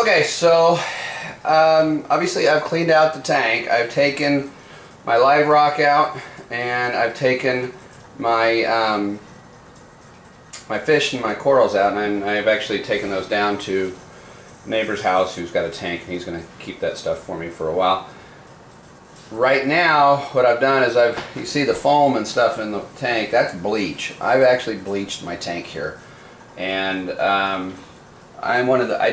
Okay, so obviously I've cleaned out the tank. I've taken my live rock out, and I've taken my my fish and my corals out, and I've actually taken those down to a neighbor's house who's got a tank, and he's going to keep that stuff for me for a while. Right now, what I've done is you see the foam and stuff in the tank, that's bleach. I've actually bleached my tank here, and I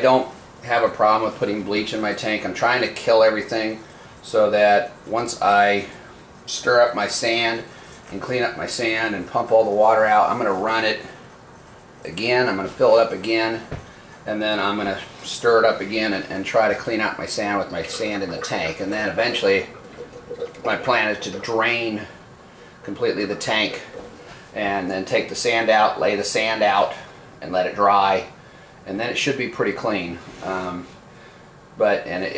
don't have a problem with putting bleach in my tank. I'm trying to kill everything so that once I stir up my sand and clean up my sand and pump all the water out, I'm going to run it again, I'm going to fill it up again, and then I'm going to stir it up again and try to clean out my sand with my sand in the tank. And then eventually my plan is to drain completely the tank and then take the sand out, lay the sand out, and let it dry, and then it should be pretty clean.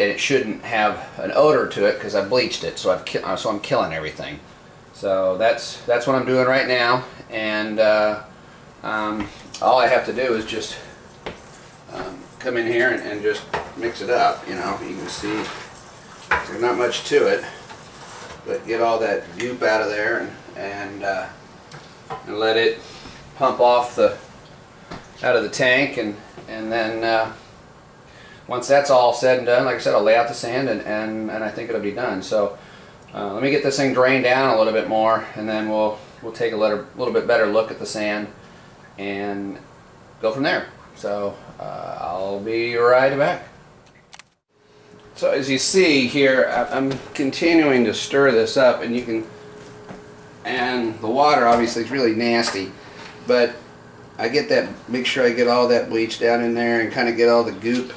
It shouldn't have an odor to it because I bleached it, so I'm killing everything. So that's what I'm doing right now, and all I have to do is just come in here and just mix it up. You know, you can see there's not much to it, but get all that goop out of there and let it pump off out of the tank, and then once that's all said and done, like I said, I'll lay out the sand and I think it'll be done. So let me get this thing drained down a little bit more, and then we'll take a little bit better look at the sand and go from there. So I'll be right back. So as you see here, I'm continuing to stir this up, and the water obviously is really nasty, but I make sure I get all that bleach down in there and kind of get all the goop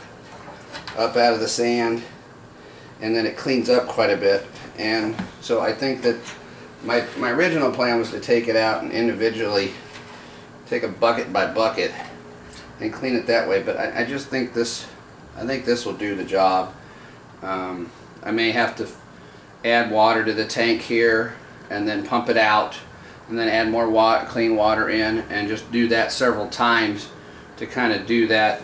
up out of the sand, and then it cleans up quite a bit. And so I think that my original plan was to take it out and individually take a bucket by bucket and clean it that way, but I just think this will do the job. I may have to add water to the tank here and then pump it out, and then add more clean water in, and just do that several times to kind of do that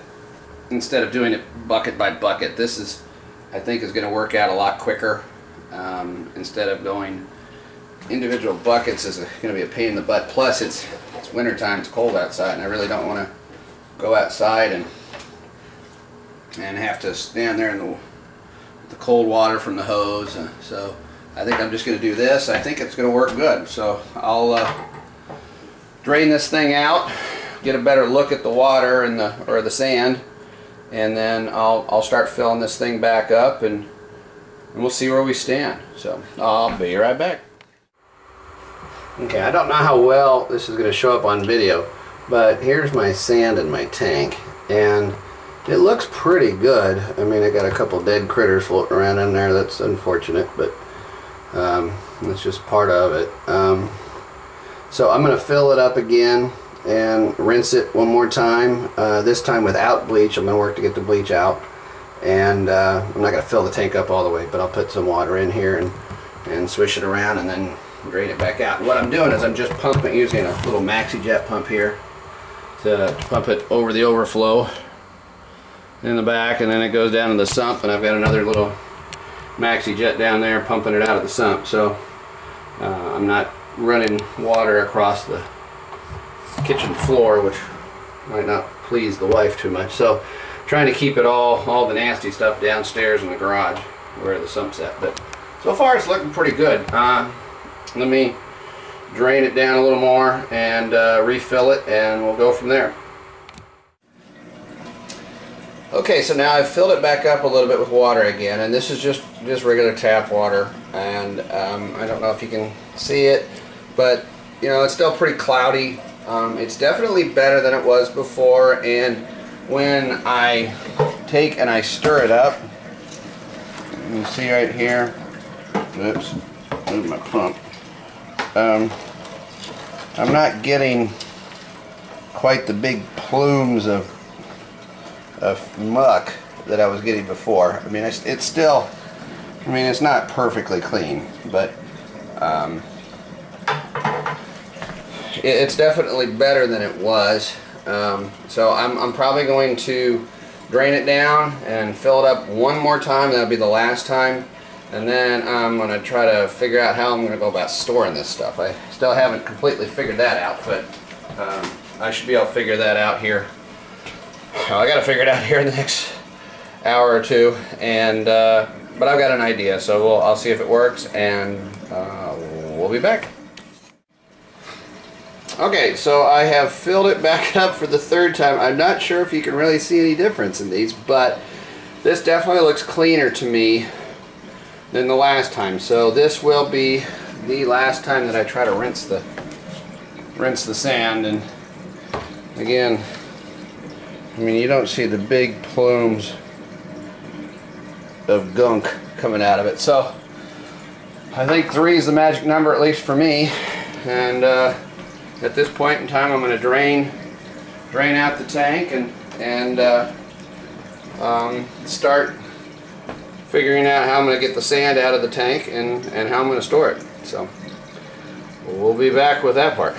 instead of doing it bucket by bucket. This I think is going to work out a lot quicker. Instead of going individual buckets is going to be a pain in the butt. Plus it's winter time, it's cold outside, and I really don't want to go outside and have to stand there in the cold water from the hose. So I think I'm just going to do this. I think it's going to work good. So I'll drain this thing out, get a better look at the water or the sand, and then I'll start filling this thing back up, and we'll see where we stand. So I'll be right back. Okay, I don't know how well this is going to show up on video, but here's my sand in my tank, and it looks pretty good. I mean, I got a couple dead critters floating around in there. That's unfortunate, but that's just part of it. So I'm going to fill it up again and rinse it one more time, this time without bleach. I'm going to work to get the bleach out, and I'm not going to fill the tank up all the way, but I'll put some water in here and swish it around and then drain it back out. And what I'm doing is I'm just pumping, using a little maxi jet pump here to pump it over the overflow in the back, and then it goes down to the sump, and I've got another little maxi jet down there pumping it out of the sump. So I'm not running water across the kitchen floor, which might not please the wife too much. So trying to keep it all the nasty stuff downstairs in the garage where the sump's at. But so far it's looking pretty good. Let me drain it down a little more and refill it, and we'll go from there. Okay, so now I've filled it back up a little bit with water again, and this is just regular tap water, and I don't know if you can see it, but you know, it's still pretty cloudy. It's definitely better than it was before, and when I take and I stir it up, you can see right here, oops, move my pump, I'm not getting quite the big plumes of muck that I was getting before. I mean, it's still, I mean, it's not perfectly clean, but it's definitely better than it was. So I'm probably going to drain it down and fill it up one more time. That'll be the last time. And then I'm going to try to figure out how I'm going to go about storing this stuff. I still haven't completely figured that out, but I should be able to figure that out here. I got to figure it out here in the next hour or two, and but I've got an idea, so I'll see if it works, and we'll be back. Okay, so I have filled it back up for the third time. I'm not sure if you can really see any difference in these, but this definitely looks cleaner to me than the last time. So this will be the last time that I try to rinse the sand. And again, I mean, you don't see the big plumes of gunk coming out of it. So I think 3 is the magic number, at least for me. And at this point in time, I'm going to drain out the tank and start figuring out how I'm going to get the sand out of the tank and how I'm going to store it. So we'll be back with that part.